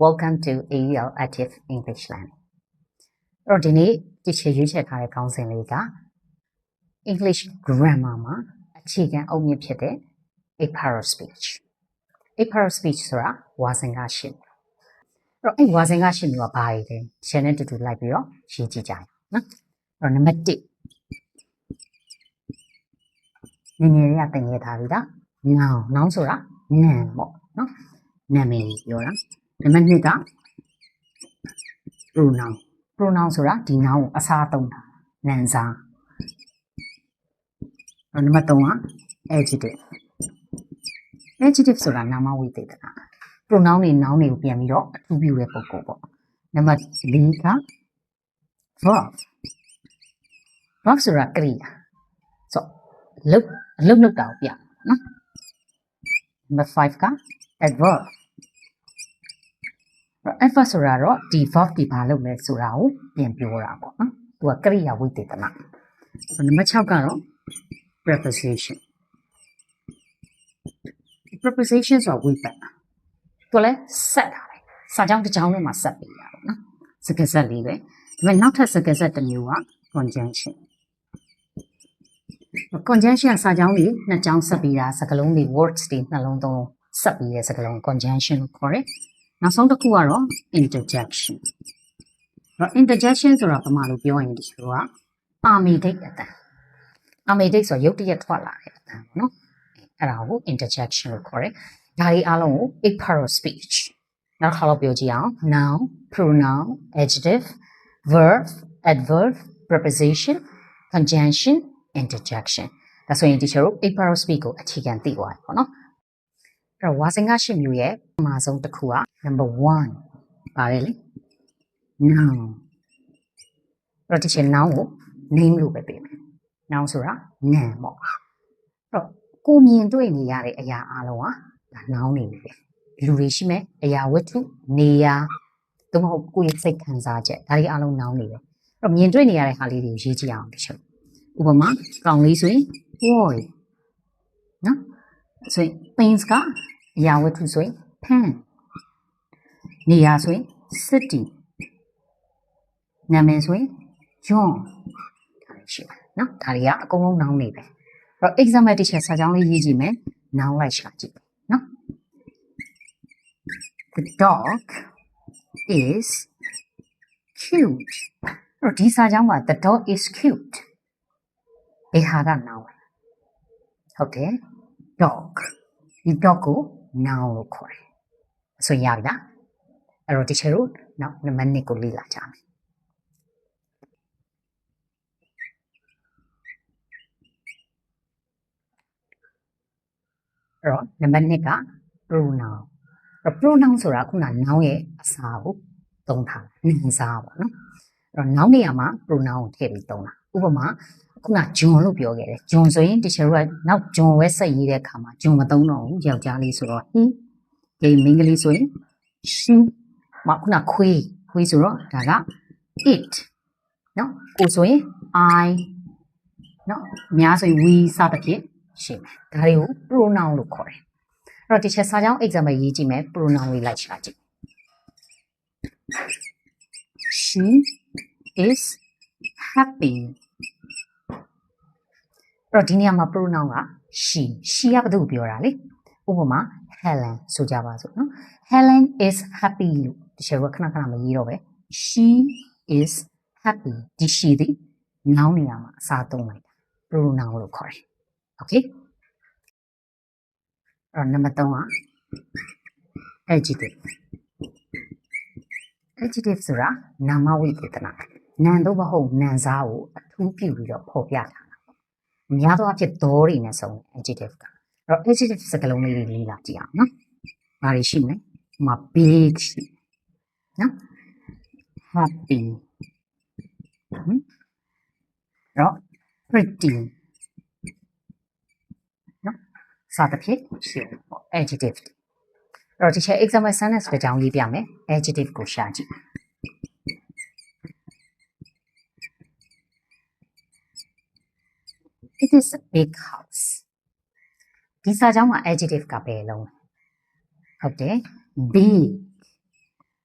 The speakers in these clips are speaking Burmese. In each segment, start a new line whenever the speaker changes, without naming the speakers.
Welcome to AEL Active English Learning. အဲ့တော့ဒီနေ့ဒီချေရွေးချယ်ထားတဲ့ခေါင်းစဉ်လေးက English grammar မှာအခြေခံအုတ်မြစ်ဖြစ်တဲ့ a part of speech. A part of speech ဆိုတာဝါစဉ်ကရှင်းအဲ့တော့အဲ့ဝါစဉ်ကရှင်းမျိုးကဘာတွေလဲ channel တူတူလိုက်ပြီးတော့ရေးကြည့်ကြရအောင်နော်အဲ့တော့နံပါတ်1နည်းနည်းလေးကသင်ရထားပြီလား noun ဆိုတာနာမ်ပေါ့နော်နာမည်ပြောတာနံပါတ်2က pronoun ဆိုတာဒီ noun ကိုအစားသုံးတာနာမ်စားနံပါတ်3က adjective ဆိုတာနာမဝိသေသနာ pronoun တွေ noun တွေကိုပြန်ပြီးတော့အထူးပြုတဲ့ပုဂ္ဂိုလ်ပေါ့နံပါတ်4က verb ဆိုတာကရိယာဆိုလုပ်တာကိုပြနော်နံပါတ်5က adverb adverb ဆိုတာတော့ဒီ verb ဒီဘာလုပ်လဲဆိုတာကိုပြန်ပြောတာပေါ့နော်သူကကရိယာဝိသေသနာနံပါတ်6ကတော့ preposition ဆိုတာဝိပတ်သူလည်းဆက်တာပဲစာကြောင်းတစ်ကြောင်းထဲမှာဆက်ပေးတာပေါ့နော်စကားဆက်လေးပဲဒါပေမဲ့နောက်ထပ်စကားဆက်တစ်မျိုးက conjunction စာကြောင်းတွေနှစ်ကြောင်းဆက်ပေးတာစကားလုံးတွေ words တွေနှလုံးသုံးလုံးဆက်ပေးတဲ့စကားလုံး conjunction လို့ခေါ်တယ်နောက်ဆုံးတစ်ခုကတော့ interjection interjection ဆိုတာဘာမှလို့ပြောရင်ဒီလိုကအာမေဒိတ်အတန်အာမေဒိတ်ဆိုရုတ်တရက်ထွက်လာတဲ့အတန်နော်အဲ့ဒါကို interjection လို့ခေါ်တယ်ဒါတွေအားလုံးကို a part of speech နောက်တစ်ခါတော့ပြောကြည့်အောင် noun pronoun adjective verb adverb preposition conjunction interjection ဒါဆိုရင်ဒီချက်တို့ a part of speech ကိုအခြေခံသိသွားပြီပေါ့နော်အဲ့တော့ဝါစင်က8မျိုးရဲ့အမှားဆုံးတစ်ခုက number 1ပါတယ်လေ noun အဲ့တော့ဒီချက် noun ကို name လို့ပဲပေးမယ် noun ဆိုတာနာမ်ပေါ့အဲ့တော့ကိုမြင်တွေ့နေရတဲ့အရာအလုံးဟာဒါ noun နေပြီပဲလူတွေရှိမယ်အရာဝတ္ထုနေရာသို့မဟုတ်ကိုယ့်ရဲ့စိတ်ခံစားချက်ဒါတွေအလုံး noun နေပဲအဲ့တော့မြင်တွေ့နေရတဲ့ဟာလေးတွေကိုရေးကြည့်အောင်ဒီချက်ဥပမာကောင်လေးဆိုရင် boy နော်ဆိုရင် things ကအရာဝတ္ထုဆိုရင် pen နေရာဆိုရင် city နာမည်ဆိုရင် John ဒါလေးရှိတယ်နော်ဒါတွေကအကုန်လုံး noun နေပဲအဲ့တော့ example တစ်ချက်စာကြောင်းလေးရေးကြည့်မယ် noun လိုက်ရှာကြည့်နော် The dog is cute အဲ့တော့ဒီစာကြောင်းမှာ the dog is cute ဘယ်ဟာက noun ဟုတ်တယ် dog ဒီ dog ကို noun လို့ခေါ်တယ်ဆိုရင်ရပြီလားအဲ့တော့ဒီချက်တို့နောက်နံပါတ်2ကိုလေ့လာကြမယ်အဲ့တော့နံပါတ်2က pronoun ဆိုတာခုန noun ရဲ့အစားကိုသုံးထားနာမ်စားပေါ့နော်အဲ့တော့ noun နေရာမှာ pronoun ကိုထည့်ပြီးသုံးတာဥပမာခုန John လို့ပြောခဲ့တယ် John ဆိုရင်တချို့ကနောက် John ဝဲဆက်ရေးတဲ့အခါမှာ John မသုံးတော့ဘူးယောက်ျားလေးဆိုတော့ he ဒီမိန်းကလေးဆိုရင် she ခုနခွေးဆိုတော့ဒါက it နော်ကိုဆိုရင် I နော်အများဆိုရင် we စသဖြင့်ရှိမယ်ဒါတွေကို pronoun လို့ခေါ်တယ်အဲ့တော့ဒီချက်စာကြောင်း example ရေးကြည့်မယ် pronoun လေးလိုက်ရှာကြည့် she is happy အဲ့တော့ဒီနေရာမှာ pronoun က she ကဘာလို့ပြောတာလဲဥပမာ Helen ဆိုကြပါစို့နော် Helen is happy လို့ဒီချက်ကခဏခဏမရေးတော့ပဲ she is happy ဒီ she ဒီ noun နေရာမှာအစားသုံးလိုက်တာ pronoun လို့ခေါ်တယ် okay အဲ့တော့နံပါတ်3က adjective ဆိုတာနာမဝိသေသနာနာမ်တော့မဟုတ်နာမ်စားကိုအထူးပြုပြီးတော့ဖော်ပြထားတာအများသောအားဖြင့်ဒေါ်တွေနဲ့ဆုံး adjective ကအဲ့တော့ adjective စကားလုံးလေးတွေလေ့လာကြည့်အောင်နော်ဘာတွေရှိမလဲဟိုမှာ big ရှိနော် happy တော့ pretty နော်စသဖြင့်ရှိတယ်ပေါ့ adjective အဲ့တော့ဒီချက် example sentence တစ်ကြောင်းရေးပြမယ် adjective ကိုရှာကြည့်It is a big house ဒီစာကြောင်းမှာ adjective ကဘယ်လုံးလဲဟုတ်တယ် big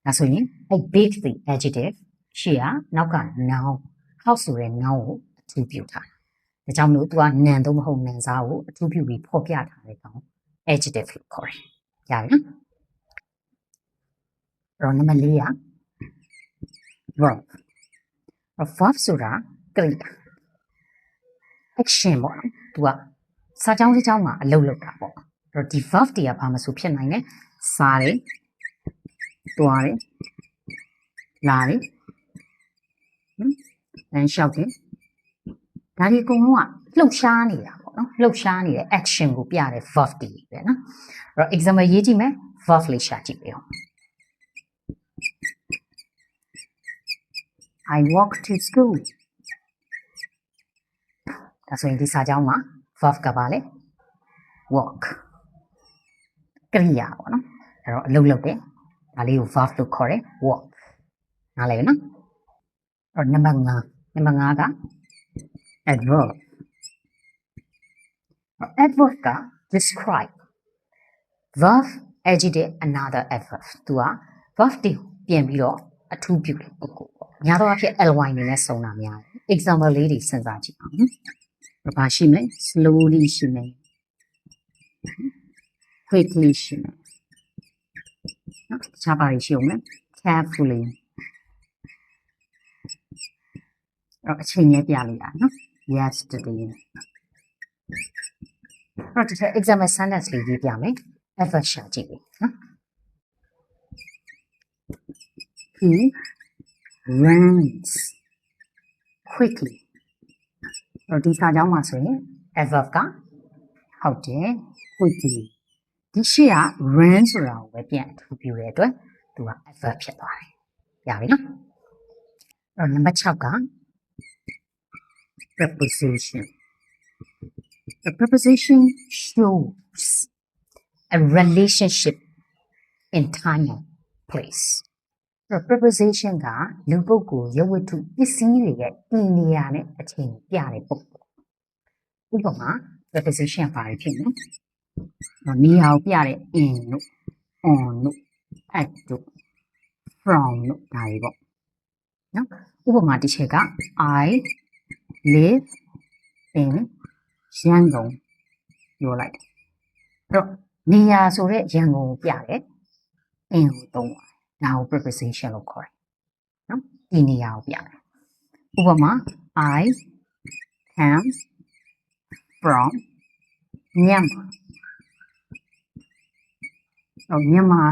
ဒါဆိုရင်အဲ့ big ဒီ adjective ရှေ့ကနောက်က noun house ဆိုတဲ့ noun ကိုအထူးပြုထားတယ်ဒါကြောင့်မလို့ तू ကနံတော့မဟုတ်နံစားကိုအထူးပြုပြီးဖော်ပြထားတဲ့ကောင် adjective လို့ခေါ်တယ်ရတယ်နော်အဲ့တော့နံပါတ် 4က verb verb ဆိုတာကရိယာ action ပေါ့နော် तू ကစာကြောင်းတစ်ကြောင်းမှာအလုပ်လုပ်တာပေါ့အဲ့တော့ဒီ verb တွေကဘာမှဆိုဖြစ်နိုင်လဲစားတယ်တွားတယ်လာတယ်လမ်းလျှောက်တယ်ဒါဒီအကုန်လုံးကလှုပ်ရှားနေတာပေါ့နော်လှုပ်ရှားနေတဲ့ action ကိုပြတဲ့ verb တွေပဲနော်အဲ့တော့ example ရေးကြည့်မယ် verb လေးရှာကြည့်ပြအောင် I walk to school ဒါဆိုရင်ဒီစာကြောင်းမှာ verb ကပါလေ walk ကရိယာပေါ့နော်အဲ့တော့အလုပ်လုပ်တယ်ဒါလေးကို verb လို့ခေါ်တယ် walk နားလည်နော်အဲ့တော့နံပါတ် 5က adverb adverb က describe verb adjective another adverb သူက verb တွေပြင်ပြီးတော့အထူးပြုတဲ့ပုဂ္ဂိုလ်ပေါ့ညာတော့အဖြစ် ly နေနဲ့စုံတာများတယ် example လေးတွေစဉ်းစားကြည့်အောင်နော်ဘာရှိမလဲ slowly ရှိမယ် quickly ရှိမယ်နော်တခြားပါရှိအောင်လဲ carefully အဲ့အချိန်နဲ့ပြလိုက်တာနော် yesterday အဲ့တော့ example sentence လေးရေးပြမယ် adverb ရှာကြည့်ပြီနော် he runs quickly အဲ့ဒီစာကြောင်းမှာဆိုရင် adverb ကဟုတ်တယ် quickly ဒီရှေ့က run ဆိုတာကိုပဲပြန်အထူးပြုတဲ့အတွက်သူက adverb ဖြစ်သွားတယ်ရပြီနော်အဲ့တော့နံပါတ် 6က preposition the preposition shows a relationship in time and place preposition ကလူပုဂ္ဂိုလ်ရုပ်ဝတ္ထုပစ္စည်းတွေရဲ့တည်နေရာနဲ့အချိန်ပြတဲ့ပုဂ္ဂိုလ်ဥပမာ preposition ဘာတွေဖြစ်လဲနေရာကိုပြတဲ့ in တို့ on တို့ at တို့ from တို့ဒါတွေပေါ့နော်ဥပမာတစ်ချက်က I live in ရန်ကုန်ပြောလိုက်အဲ့တော့နေရာဆိုတဲ့ရန်ကုန်ကိုပြတဲ့ in ကိုသုံးပါဒါကို preposition လို့ခေါ်တယ်နော်ဒီနေရာကိုပြတယ်ဥပမာ I come from မြန်မာမြန်မာ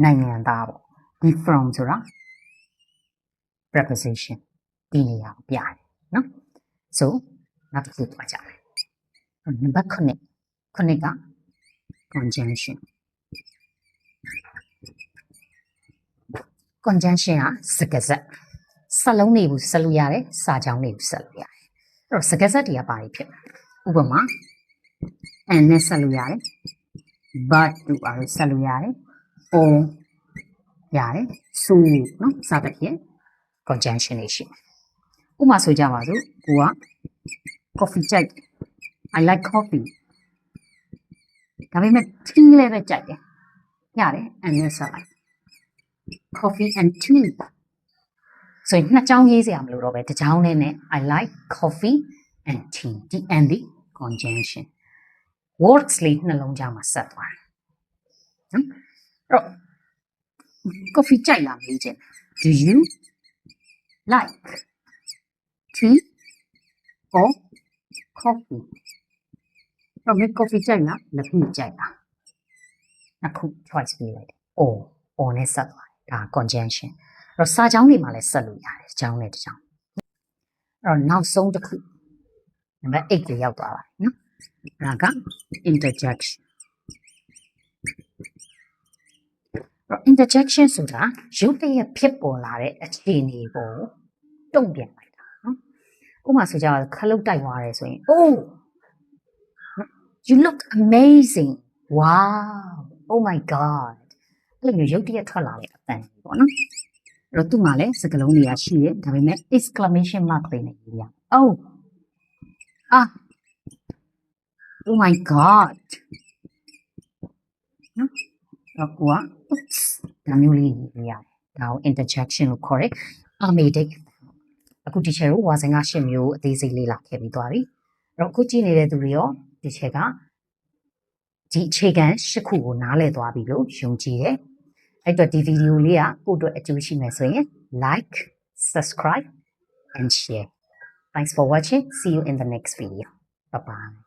နိုင်ငံသားပေါ့ဒီ from ဆိုတာ preposition ဒီနေရာကိုပြတယ်နော် so နောက်တစ်ခုသွားကြမယ်နံပါတ် 9က conjunction conjunction ကစကားဆက်စလုံးတွေကိုဆက်လို့ရတယ်စာကြောင်းတွေကိုဆက်လို့ရတယ်အဲ့တော့စကားဆက်တွေကဘာတွေဖြစ်ဥပမာ and နဲ့ဆက်လို့ရတယ် but တို့ပါလို့ဆက်လို့ရတယ် or ရတယ် so နော်စသဖြင့် conjunction တွေရှိတယ်ဥပမာဆိုကြပါစို့ကိုက coffee ကြိုက် I like coffee ဒါပေမဲ့ tea လည်းပဲကြိုက်တယ်ရတယ် and နဲ့ဆက်လိုက် coffee and tea ဆိုရင်နှစ်ကြောင်းရေးစရာမလိုတော့ပဲတစ်ကြောင်းလေးနဲ့ I like coffee and tea ဒီ and the conjunction words လေးနှလုံးကြားမှာဆက်သွားတယ်နော်အဲ့တော့ coffee ကြိုက်လားမေးချင် do you like tea or coffee တော့ coffee ကြိုက်လားလက်ပြီးကြိုက်လားအခု choice ပေးလိုက်တယ် or နဲ့ဆက်သွားတယ်ဒါ conjunction အဲ့တော့စာကြောင်းတွေမှာလည်းဆက်လို့ရတယ်အကြောင်းနဲ့တစ်ကြောင်းအဲ့တော့နောက်ဆုံးတစ်ခုနံပါတ် 8ကိုရောက်သွားပါနော်ဒါက interjection interjection ဆိုတာရုပ်တရက်ဖြစ်ပေါ်လာတဲ့အခြေအနေကိုတုံ့ပြန်လိုက်တာနော်ဥပမာဆိုကြတော့ခလုတ်တိုက်သွားတယ်ဆိုရင် oh you look amazing wow oh my god အဲ့လိုမျိုးရုပ်တရက်ထွက်လာတဲ့အတန်ပေါ့နော်အဲ့တော့သူ့မှာလည်းစကားလုံးတွေကရှိတယ်ဒါပေမဲ့ exclamation mark တွေနဲ့ရေးရ oh oh my god နော်တော့ကိုက oops ဒါမျိုးလေးရေးရတယ် ဒါကို interjection လို့ခေါ်တယ်အမေဒိတ်အခု teacher တို့ဝါစင်က8မျိုးအသေးစိတ်လေ့လာခဲ့ပြီးသွားပြီအဲ့တော့အခုကြည့်နေတဲ့သူတွေရော teacher ကဒီအခြေခံ8ခုကိုနားလည်သွားပြီလို့ယုံကြည်တယ်အဲ့တော့ဒီဗီဒီယိုလေးကကိုယ့်အတွက်အကျိုးရှိမယ်ဆိုရင် like subscribe and share thanks for watching see you in the next video bye bye